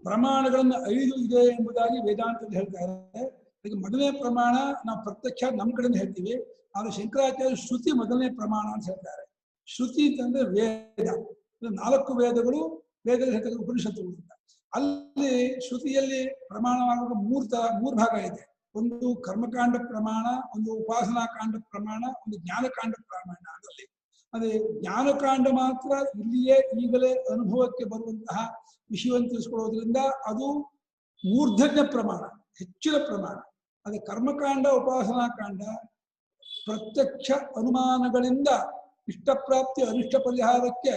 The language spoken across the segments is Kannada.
ಪ್ರಮಾಣಗಳನ್ನು 5 ಇದೆ ಎಂಬುದಾಗಿ ವೇದಾಂತದಲ್ಲಿ ಹೇಳ್ತಾರೆ. ಈಗ ಮೊದಲನೇ ಪ್ರಮಾಣ ನಾವು ಪ್ರತ್ಯಕ್ಷ ನಮ್ಮ ಕಡೆಯಿಂದ ಹೇಳ್ತೀವಿ, ಆದರೆ ಶಂಕರಾಚಾರ್ಯ ಶ್ರುತಿ ಮೊದಲನೇ ಪ್ರಮಾಣ ಅಂತ ಹೇಳ್ತಾರೆ. ಶ್ರುತಿ ಅಂತಂದ್ರೆ ವೇದ, 4 ವೇದಗಳು, ವೇದದಲ್ಲಿ ಹೇಳ್ತಕ್ಕಂಥ ಉಪನಿಷತ್ತುಗಳು ಅಂತ. ಅಲ್ಲಿ ಶ್ರುತಿಯಲ್ಲಿ ಪ್ರಮಾಣವಾಗುವ 3 ಭಾಗ ಇದೆ. ಒಂದು ಕರ್ಮಕಾಂಡ ಪ್ರಮಾಣ, ಒಂದು ಉಪಾಸನಾ ಕಾಂಡ ಪ್ರಮಾಣ, ಒಂದು ಜ್ಞಾನಕಾಂಡ ಪ್ರಮಾಣ. ಅದರಲ್ಲಿ ಅದೇ ಜ್ಞಾನಕಾಂಡ ಮಾತ್ರ ಇಲ್ಲಿಯೇ ಈಗಲೇ ಅನುಭವಕ್ಕೆ ಬರುವಂತಹ ವಿಷಯವನ್ನು ತಿಳಿಸ್ಕೊಳ್ಳೋದ್ರಿಂದ ಅದು ಮೂರ್ಧನ್ಯ ಪ್ರಮಾಣ, ಹೆಚ್ಚಿನ ಪ್ರಮಾಣ. ಅದೇ ಕರ್ಮಕಾಂಡ ಉಪಾಸನಾ ಕಾಂಡ ಪ್ರತ್ಯಕ್ಷ ಅನುಮಾನಗಳಿಂದ ಇಷ್ಟಪ್ರಾಪ್ತಿ ಅನಿಷ್ಟ ಪರಿಹಾರಕ್ಕೆ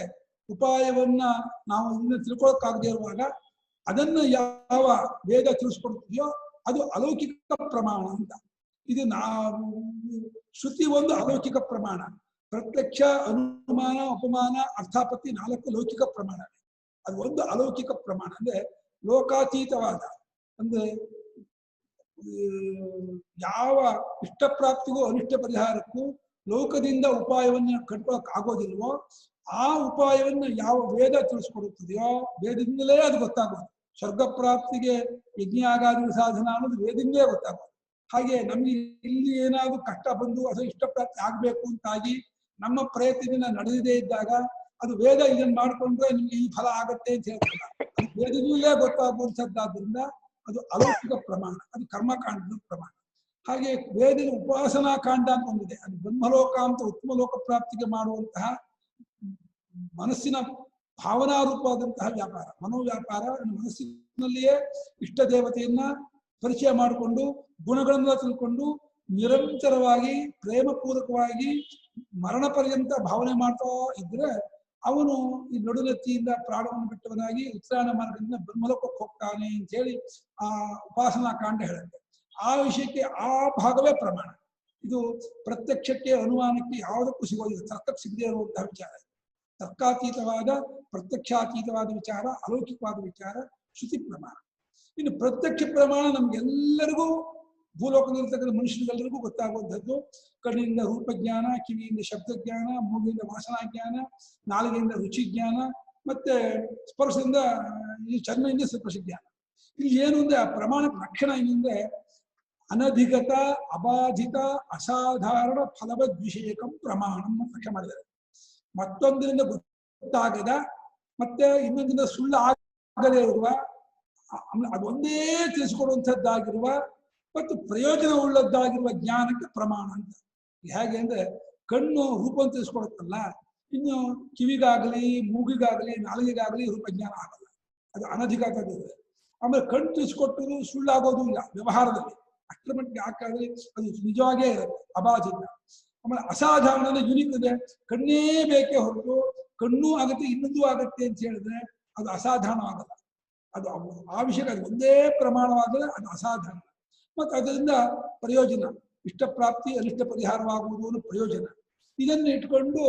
ಉಪಾಯವನ್ನ ನಾವು ಇನ್ನು ತಿಳ್ಕೊಳಕ್ಕಾಗದೇ ಇರುವಾಗ ಅದನ್ನು ಯಾವ ವೇದ ತಿಳಿಸ್ಕೊಡ್ತೀಯೋ ಅದು ಅಲೌಕಿಕ ಪ್ರಮಾಣ ಅಂತ. ಇದು ಶ್ರುತಿ ಒಂದು ಅಲೌಕಿಕ ಪ್ರಮಾಣ, ಪ್ರತ್ಯಕ್ಷ ಅನುಮಾನ ಉಪಮಾನ ಅರ್ಥಾಪತ್ತಿ 4 ಲೌಕಿಕ ಪ್ರಮಾಣ. ಅದು ಒಂದು ಅಲೌಕಿಕ ಪ್ರಮಾಣ ಅಂದ್ರೆ ಲೋಕಾತೀತವಾದ, ಅಂದ್ರೆ ಯಾವ ಇಷ್ಟಪ್ರಾಪ್ತಿಗೂ ಅನಿಷ್ಟ ಪರಿಹಾರಕ್ಕೂ ಲೋಕದಿಂದ ಉಪಾಯವನ್ನು ಕಟ್ಕೊಳಕ್ ಆಗೋದಿಲ್ವೋ ಆ ಉಪಾಯವನ್ನು ಯಾವ ವೇದ ತಿಳಿಸ್ಕೊಡುತ್ತದೆಯೋ ವೇದದಿಂದಲೇ ಅದು ಗೊತ್ತಾಗೋದು. ಸ್ವರ್ಗ ಪ್ರಾಪ್ತಿಗೆ ಯಜ್ಞಾಗಾದಿ ಸಾಧನ ಅನ್ನೋದು ವೇದದಿಂದಲೇ ಗೊತ್ತಾಗೋದು. ಹಾಗೆ ನಮ್ಗೆ ಇಲ್ಲಿ ಏನಾದ್ರು ಕಷ್ಟ ಬಂದು ಅಥವಾ ಇಷ್ಟಪ್ರಾಪ್ತಿ ಆಗ್ಬೇಕು ಅಂತಾಗಿ ನಮ್ಮ ಪ್ರಯತ್ನದಿಂದ ನಡೆಯದೇ ಇದ್ದಾಗ ಅದು ವೇದ ಇದನ್ನ ಮಾಡ್ಕೊಂಡ್ರೆ ನಿಮ್ಗೆ ಈ ಫಲ ಆಗತ್ತೆ ಅಂತ ಹೇಳ್ತಲ್ಲ, ಅದು ವೇದದಿಂದಲೇ ಗೊತ್ತಾಗುವಂಥದ್ದಾದ್ರಿಂದ ಅದು ಅಲೌಕಿಕ ಪ್ರಮಾಣ, ಅದು ಕರ್ಮಕಾಂಡದ ಪ್ರಮಾಣ. ಹಾಗೆ ವೇದದ ಉಪಾಸನಾ ಕಾಂಡ ಅಂತ ಒಂದಿದೆ, ಅದು ಬ್ರಹ್ಮಲೋಕ ಅಂತ ಉತ್ತಮ ಲೋಕ ಪ್ರಾಪ್ತಿಗೆ ಮಾಡುವಂತಹ ಮನಸ್ಸಿನ ಭಾವನಾರೂಪವಾದಂತಹ ವ್ಯಾಪಾರ, ಮನೋವ್ಯಾಪಾರ. ಮನಸ್ಸಿನಲ್ಲಿಯೇ ಇಷ್ಟ ದೇವತೆಯನ್ನ ಪರಿಚಯ ಮಾಡಿಕೊಂಡು ಗುಣಗಳನ್ನ ತಿಳ್ಕೊಂಡು ನಿರಂತರವಾಗಿ ಪ್ರೇಮಪೂರ್ವಕವಾಗಿ ಮರಣ ಪರ್ಯಂತ ಭಾವನೆ ಮಾಡ್ತಾ ಇದ್ರೆ ಅವನು ಈ ನಡುನೆತ್ತಿಯಿಂದ ಪ್ರಾಣವನ್ನು ಬಿಟ್ಟವನಾಗಿ ಉತ್ತರಾಯಣ ಮಾರ್ಗದಿಂದ ಬ್ರಹ್ಮಲೋಕಕ್ಕೆ ಹೋಗ್ತಾನೆ ಅಂತ ಹೇಳಿ ಆ ಉಪಾಸನಾ ಕಾಂಡ ಹೇಳುತ್ತೆ. ಆ ವಿಷಯಕ್ಕೆ ಆ ಭಾಗವೇ ಪ್ರಮಾಣ. ಇದು ಪ್ರತ್ಯಕ್ಷಕ್ಕೆ ಅನುಮಾನಕ್ಕೆ ಯಾವುದಕ್ಕೂ ಸಿಗೋದಿಲ್ಲ, ತರ್ಕಕ್ಕೆ ಸಿಗದೇ ಇರುವಂತಹ ವಿಚಾರ. ತರ್ಕಾತೀತವಾದ ಪ್ರತ್ಯಕ್ಷಾತೀತವಾದ ವಿಚಾರ, ಅಲೌಕಿಕವಾದ ವಿಚಾರ ಶ್ರುತಿ ಪ್ರಮಾಣ. ಇನ್ನು ಪ್ರತ್ಯಕ್ಷ ಪ್ರಮಾಣ ನಮ್ಗೆಲ್ಲರಿಗೂ ಭೂಲೋಕದಲ್ಲಿರ್ತಕ್ಕಂಥ ಮನುಷ್ಯರಿಗೆಲ್ಲರಿಗೂ ಗೊತ್ತಾಗುವಂಥದ್ದು. ಕಣ್ಣಿಂದ ರೂಪಜ್ಞಾನ, ಕಿವಿಯಿಂದ ಶಬ್ದಜ್ಞಾನ, ಮೂಗಿಂದ ವಾಸನಾ ಜ್ಞಾನ, ನಾಲಿಗೆಯಿಂದ ರುಚಿ ಜ್ಞಾನ, ಮತ್ತೆ ಸ್ಪರ್ಶದಿಂದ ಈ ಚರ್ಮದಿಂದ ಸ್ಪರ್ಶ ಜ್ಞಾನ. ಇಲ್ಲಿ ಏನು ಅಂದ್ರೆ ಆ ಪ್ರಮಾಣಕ್ಕೆ ಲಕ್ಷಣ ಏನಂದ್ರೆ ಅನಧಿಗತ ಅಬಾಧಿತ ಅಸಾಧಾರಣ ಫಲವದ್ ವಿಷಯಕಂ ಪ್ರಮಾಣಂ ಲಕ್ಷಣ ಮಾಡಿದ್ದಾರೆ. ಮತ್ತೊಂದರಿಂದ ಗೊತ್ತಾಗದ ಮತ್ತೆ ಇನ್ನೊಂದಿನ ಸುಳ್ಳು ಆಗದೇ ಇರುವ, ಅದೊಂದೇ ತಿಳಿಸಿಕೊಡುವಂಥದ್ದಾಗಿರುವ ಮತ್ತು ಪ್ರಯೋಜನ ಉಳ್ಳದ್ದಾಗಿರುವ ಜ್ಞಾನಕ್ಕೆ ಪ್ರಮಾಣ ಅಂತ. ಹೇಗೆ ಅಂದ್ರೆ ಕಣ್ಣು ರೂಪವನ್ನು ತಿಳಿಸ್ಕೊಡುತ್ತಲ್ಲ, ಇನ್ನು ಕಿವಿಗಾಗಲಿ ಮೂಗಿಗಾಗಲಿ ನಾಲಿಗೆಗಾಗಲಿ ರೂಪಜ್ಞಾನ ಆಗಲ್ಲ, ಅದು ಅನಧಿಕತೆ. ಆಮೇಲೆ ಕಣ್ಣು ತಿಳಿಸ್ಕೊಟ್ಟರು ಸುಳ್ಳಾಗೋದು ಇಲ್ಲ ವ್ಯವಹಾರದಲ್ಲಿ, ಅಷ್ಟರ ಮಟ್ಟಿಗೆ ಹಾಕಾದ್ರೆ ಅದು ನಿಜವಾಗೇ ಇರುತ್ತೆ, ಅಬಾಧಿತ. ಆಮೇಲೆ ಅಸಾಧಾರಣ ಯುನಿಕ್ ಇದೆ, ಕಣ್ಣೇ ಬೇಕೇ ಹೊರತು ಕಣ್ಣೂ ಆಗತ್ತೆ ಇನ್ನೊಂದು ಆಗತ್ತೆ ಅಂತ ಹೇಳಿದ್ರೆ ಅದು ಅಸಾಧಾರಣ ಆಗಲ್ಲ. ಅದು ಆ ವಿಷಯಕ್ಕೆ ಅದು ಒಂದೇ ಪ್ರಮಾಣವಾದರೆ ಅದು ಅಸಾಧಾರಣ. ಮತ್ತು ಅದರಿಂದ ಪ್ರಯೋಜನ, ಇಷ್ಟಪ್ರಾಪ್ತಿ ಅನಿಷ್ಟ ಪರಿಹಾರವಾಗುವುದು ಅನ್ನೋ ಪ್ರಯೋಜನ, ಇದನ್ನು ಇಟ್ಕೊಂಡು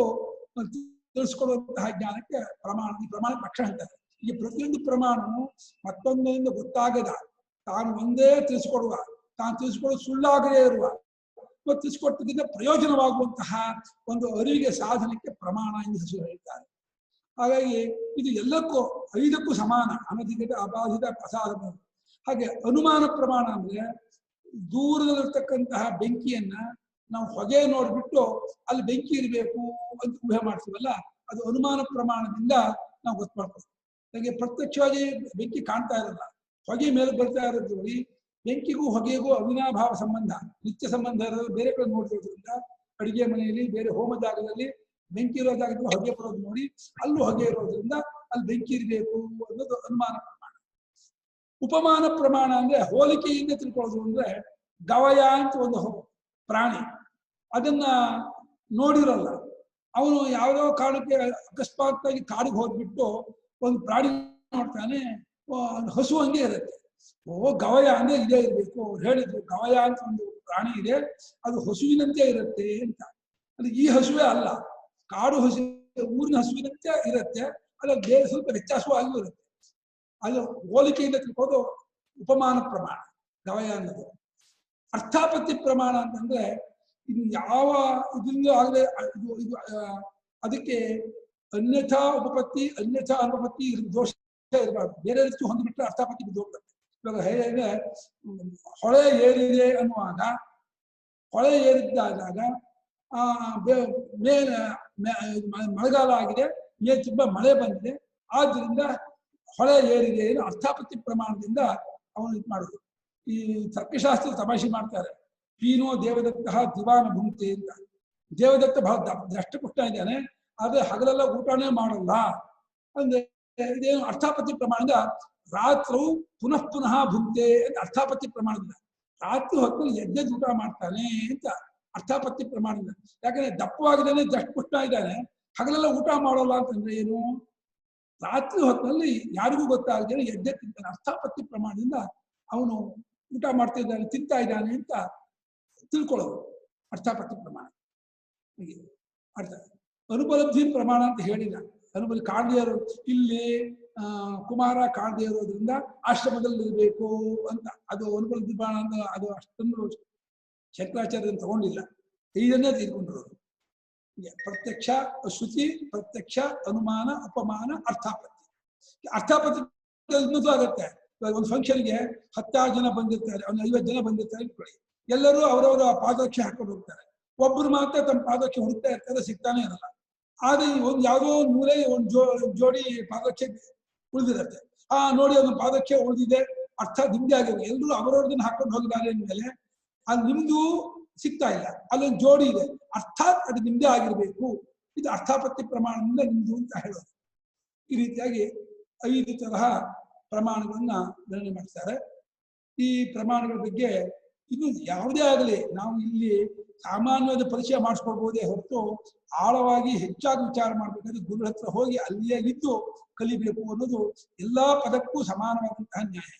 ತಿಳಿಸ್ಕೊಡುವಂತಹ ಜ್ಞಾನಕ್ಕೆ ಪ್ರಮಾಣ. ಈ ಪ್ರಮಾಣಕ್ಕೆ ಲಕ್ಷಣ ಹೇಳ್ತಾರೆ. ಈ ಪ್ರತಿಯೊಂದು ಪ್ರಮಾಣವು ಮತ್ತೊಂದರಿಂದ ಗೊತ್ತಾಗದ, ತಾನು ಒಂದೇ ತಿಳಿಸ್ಕೊಡುವ, ತಾನು ತಿಳಿಸ್ಕೊಡೋದು ಸುಳ್ಳಾಗದೇ ಇರುವ ಮತ್ತು ತಿಳಿಸ್ಕೊಟ್ಟದಿಂದ ಪ್ರಯೋಜನವಾಗುವಂತಹ ಒಂದು ಅರಿವಿಗೆ ಸಾಧನಕ್ಕೆ ಪ್ರಮಾಣ ಎಂದು ಹೆಸರು ಹೇಳ್ತಾರೆ. ಹಾಗಾಗಿ ಇದು ಎಲ್ಲಕ್ಕೂ 5ಕ್ಕೂ ಸಮಾನ, ಅನಧಿಕೃತ ಅಬಾಧಿತ ಅಸಾಧಾರಣ. ಹಾಗೆ ಅನುಮಾನ ಪ್ರಮಾಣ ಅಂದ್ರೆ ದೂರದಲ್ಲಿರ್ತಕ್ಕಂತಹ ಬೆಂಕಿಯನ್ನ ನಾವು ಹೊಗೆ ನೋಡ್ಬಿಟ್ಟು ಅಲ್ಲಿ ಬೆಂಕಿ ಇರಬೇಕು ಅಂತ ಊಹೆ ಮಾಡ್ತೀವಲ್ಲ, ಅದು ಅನುಮಾನ ಪ್ರಮಾಣದಿಂದ ನಾವು ಗೊತ್ತು ಮಾಡ್ತೀವಿ. ಹಾಗೆ ಪ್ರತ್ಯಕ್ಷವಾಗಿ ಬೆಂಕಿ ಕಾಣ್ತಾ ಇರಲ್ಲ, ಹೊಗೆ ಮೇಲೆ ಬರ್ತಾ ಇರೋದು ನೋಡಿ. ಬೆಂಕಿಗೂ ಹೊಗೆಗೂ ಅವಿನಾಭಾವ ಸಂಬಂಧ, ನಿತ್ಯ ಸಂಬಂಧ ಇರೋದು. ಬೇರೆ ಕಡೆ ನೋಡ್ತಿರೋದ್ರಿಂದ ಅಡಿಗೆ ಮನೆಯಲ್ಲಿ ಬೇರೆ ಹೋಮ ಜಾಗದಲ್ಲಿ ಬೆಂಕಿ ಇರೋ ಜಾಗದಲ್ಲಿ ಹೊಗೆ ಬರೋದು ನೋಡಿ, ಅಲ್ಲೂ ಹೊಗೆ ಇರೋದ್ರಿಂದ ಅಲ್ಲಿ ಬೆಂಕಿ ಇರಬೇಕು ಅನ್ನೋದು ಅನುಮಾನ ಪ್ರಮಾಣ. ಉಪಮಾನ ಪ್ರಮಾಣ ಅಂದ್ರೆ ಹೋಲಿಕೆಯಿಂದ ತಿಳ್ಕೊಳ್ಳೋದು. ಅಂದ್ರೆ ಗವಯ ಅಂತ ಒಂದು ಪ್ರಾಣಿ, ಅದನ್ನ ನೋಡಿರಲ್ಲ, ಅವನು ಯಾವುದೋ ಕಾರಣಕ್ಕೆ ಅಕಸ್ಮಾತ್ತಾಗಿ ಕಾಡಿಗೆ ಹೋಗ್ಬಿಟ್ಟು ಒಂದು ಪ್ರಾಣಿ ನೋಡ್ತಾನೆ, ಹಸು ಹಂಗೆ ಇರುತ್ತೆ. ಓ ಗವಯ ಅಂದ್ರೆ ಇದೇ ಇರಬೇಕು, ಅವ್ರು ಹೇಳಿದ್ರು ಗವಯ ಅಂತ ಒಂದು ಪ್ರಾಣಿ ಇದೆ, ಅದು ಹಸುವಿನಂತೆ ಇರುತ್ತೆ ಅಂತ. ಅದು ಈ ಹಸುವೇ ಅಲ್ಲ, ಕಾಡು ಹಸು, ಊರಿನ ಹಸುವಿನಂತೆ ಇರುತ್ತೆ, ಅದ್ರಲ್ಲಿ ಬೇರೆ ಸ್ವಲ್ಪ ವ್ಯತ್ಯಾಸವೂ ಆಗಿ ಇರುತ್ತೆ. ಅದು ಹೋಲಿಕೆಯಿಂದ ತಿಳ್ಕೋದು ಉಪಮಾನ ಪ್ರಮಾಣ, ಗವಯ ಅನ್ನೋದು. ಅರ್ಥಾಪತ್ತಿ ಪ್ರಮಾಣ ಅಂತಂದ್ರೆ ಇದು ಯಾವ ಇದರಿಂದ ಆಗದೆ ಇದು ಅದಕ್ಕೆ ಅನ್ಯಥಾ ಉಪಪತ್ತಿ ಅನ್ಯಥಾ ಅನುಪಪತ್ತಿ ದೋಷ ಇರಬಾರ್ದು. ಬೇರೆ ರೀತಿ ಹೊಂದ್ಬಿಟ್ರೆ ಅರ್ಥಾಪತ್ತಿ ಬಿದ್ದು ಹೋಗ್ತದೆ. ಇವಾಗ ಹೇಗೆ ಹೊಳೆ ಏರಿದೆ ಅನ್ನುವಾಗ ಹೊಳೆ ಏರಿದ್ದಾದಾಗ ಮೇಲೆ ಮಳೆಗಾಲ ಆಗಿದೆ, ಮೇಲೆ ತುಂಬಾ ಮಳೆ ಬಂದಿದೆ, ಆದ್ದರಿಂದ ಹೊಳೆ ಏರಿದೆ ಏನು ಅರ್ಥಾಪತ್ತಿ ಪ್ರಮಾಣದಿಂದ ಅವನು ಇದು ಮಾಡೋದು. ಈ ತರ್ಕಶಾಸ್ತ್ರ ತಮಾಷೆ ಮಾಡ್ತಾರೆ. ಪೀನೋ ದೇವದತ್ತ ದಿವಾನ ಭುಂಕ್ತೆ ಅಂತ. ದೇವದತ್ತ ಬಹಳ ದಷ್ಟಪುಷ್ಟ ಇದ್ದಾನೆ, ಆದ್ರೆ ಹಗಲೆಲ್ಲ ಊಟನೇ ಮಾಡಲ್ಲ ಅಂದ್ರೆ ಇದೇನು ಅರ್ಥಾಪತ್ತಿ ಪ್ರಮಾಣದ ರಾತ್ರು ಪುನಃ ಪುನಃ ಭುಂಕ್ತೆ ಅಂತ ಅರ್ಥಾಪತ್ತಿ ಪ್ರಮಾಣದಿಂದ. ರಾತ್ರಿ ಹೊತ್ತಲ್ಲಿ ಎದ್ದೆದ್ದು ಊಟ ಮಾಡ್ತಾನೆ ಅಂತ ಅರ್ಥಾಪತ್ತಿ ಪ್ರಮಾಣದಿಂದ. ಯಾಕಂದ್ರೆ ದಪ್ಪವಾಗಿದ್ದಾನೆ, ದಷ್ಟಪುಷ್ಟ ಇದ್ದಾನೆ, ಹಗಲೆಲ್ಲ ಊಟ ಮಾಡೋಲ್ಲ ಅಂತಂದ್ರೆ ಏನು? ರಾತ್ರಿ ಹೊತ್ತಿನಲ್ಲಿ ಯಾರಿಗೂ ಗೊತ್ತಾಗದೇನೆ ಎದ್ದೆ ತಿಂತಾನೆ. ಅರ್ಥಾಪತ್ತಿ ಪ್ರಮಾಣದಿಂದ ಅವನು ಊಟ ಮಾಡ್ತಾ ಇದ್ದಾನೆ, ತಿಂತಾ ಇದ್ದಾನೆ ಅಂತ ತಿಳ್ಕೊಳ್ಳೋದು ಅರ್ಥಾಪತ್ತಿ ಪ್ರಮಾಣ. ಅರ್ಥ ಅನುಪಲಬ್ಧಿ ಪ್ರಮಾಣ ಅಂತ ಹೇಳಿಲ್ಲ. ಅನುಪಲಬ್ಧಿ ಕಾಣದೇ ಇರೋ ಇಲ್ಲಿ ಕುಮಾರ ಕಾಣದೇ ಇರೋದ್ರಿಂದ ಆಶ್ರಮದಲ್ಲಿ ಇರಬೇಕು ಅಂತ ಅದು ಅನುಪಲಬ್ಧಿ ಪ್ರಮಾಣ ಅಂತ. ಅದು ಅಷ್ಟೊಂದು ಶಂಕರಾಚಾರ್ಯರನ್ನು ತಗೊಂಡಿಲ್ಲ, ಇದನ್ನೇ ತೆಗೆದುಕೊಂಡಿರೋದು. ಪ್ರತ್ಯಕ್ಷ ಶ್ರುತಿ, ಪ್ರತ್ಯಕ್ಷ ಅನುಮಾನ, ಉಪಮಾನ, ಅರ್ಥಾಪತ್ತಿ. ಅರ್ಥಾಪತ್ತಿ ಆಗುತ್ತೆ. ಇವಾಗ ಒಂದು ಫಂಕ್ಷನ್ಗೆ 10 ಜನ ಬಂದಿರ್ತಾರೆ, ಒಂದು 50 ಜನ ಬಂದಿರ್ತಾರೆ ಇಟ್ಕೊಳ್ಳಿ. ಎಲ್ಲರೂ ಅವರವರ ಪಾದರಕ್ಷೆ ಹಾಕೊಂಡು ಹೋಗ್ತಾರೆ. ಒಬ್ರು ಮಾತ್ರ ತಮ್ಮ ಪಾದರಕ್ಷೆ ಹುಡುಕ್ತಾ ಇರ್ತಾರೆ, ಸಿಗ್ತಾನೆ ಇರಲ್ಲ. ಆದ್ರೆ ಒಂದು ಯಾವುದೋ ಒಂದು ಮೂಲೆ ಒಂದು ಜೋಡಿ ಪಾದರಕ್ಷೆ ಉಳಿದಿರುತ್ತೆ. ನೋಡಿ ಒಂದು ಪಾದರಕ್ಷೆ ಉಳಿದಿದೆ, ಅರ್ಥ ನಿಮ್ದೇ ಆಗಿರೋ. ಎಲ್ಲರೂ ಅವರವ್ರದನ್ನ ಹಾಕೊಂಡು ಹೋಗಿದ್ದಾರೆ ಅಂದ್ಮೇಲೆ ಅದು ನಿಮ್ದು ಸಿಗ್ತಾ ಇಲ್ಲ, ಅಲ್ಲೊಂದು ಜೋಡಿ ಇದೆ, ಅರ್ಥಾತ್ ಅದು ನಿಮ್ದೇ ಆಗಿರ್ಬೇಕು. ಇದು ಅರ್ಥಾಪತ್ತಿ ಪ್ರಮಾಣದಿಂದ ನಿಮ್ದು ಅಂತ ಹೇಳೋದು. ಈ ರೀತಿಯಾಗಿ 5 ತರಹ ಪ್ರಮಾಣಗಳನ್ನ ನಿರ್ಣಯ ಮಾಡ್ತಾರೆ. ಈ ಪ್ರಮಾಣಗಳ ಬಗ್ಗೆ ಇನ್ನು ಯಾವುದೇ ಆಗಲಿ ನಾವು ಇಲ್ಲಿ ಸಾಮಾನ್ಯವಾದ ಪರಿಚಯ ಮಾಡಿಸ್ಕೊಳ್ಬಹುದೇ ಹೊರತು ಆಳವಾಗಿ ಹೆಚ್ಚಾಗಿ ವಿಚಾರ ಮಾಡ್ಬೇಕಾದ್ರೆ ಗುರುಗಳ ಹತ್ರ ಹೋಗಿ ಅಲ್ಲಿಯೇ ಇದ್ದು ಕಲಿಬೇಕು ಅನ್ನೋದು ಎಲ್ಲಾ ಪದಕ್ಕೂ ಸಮಾನವಾದಂತಹ ನ್ಯಾಯ.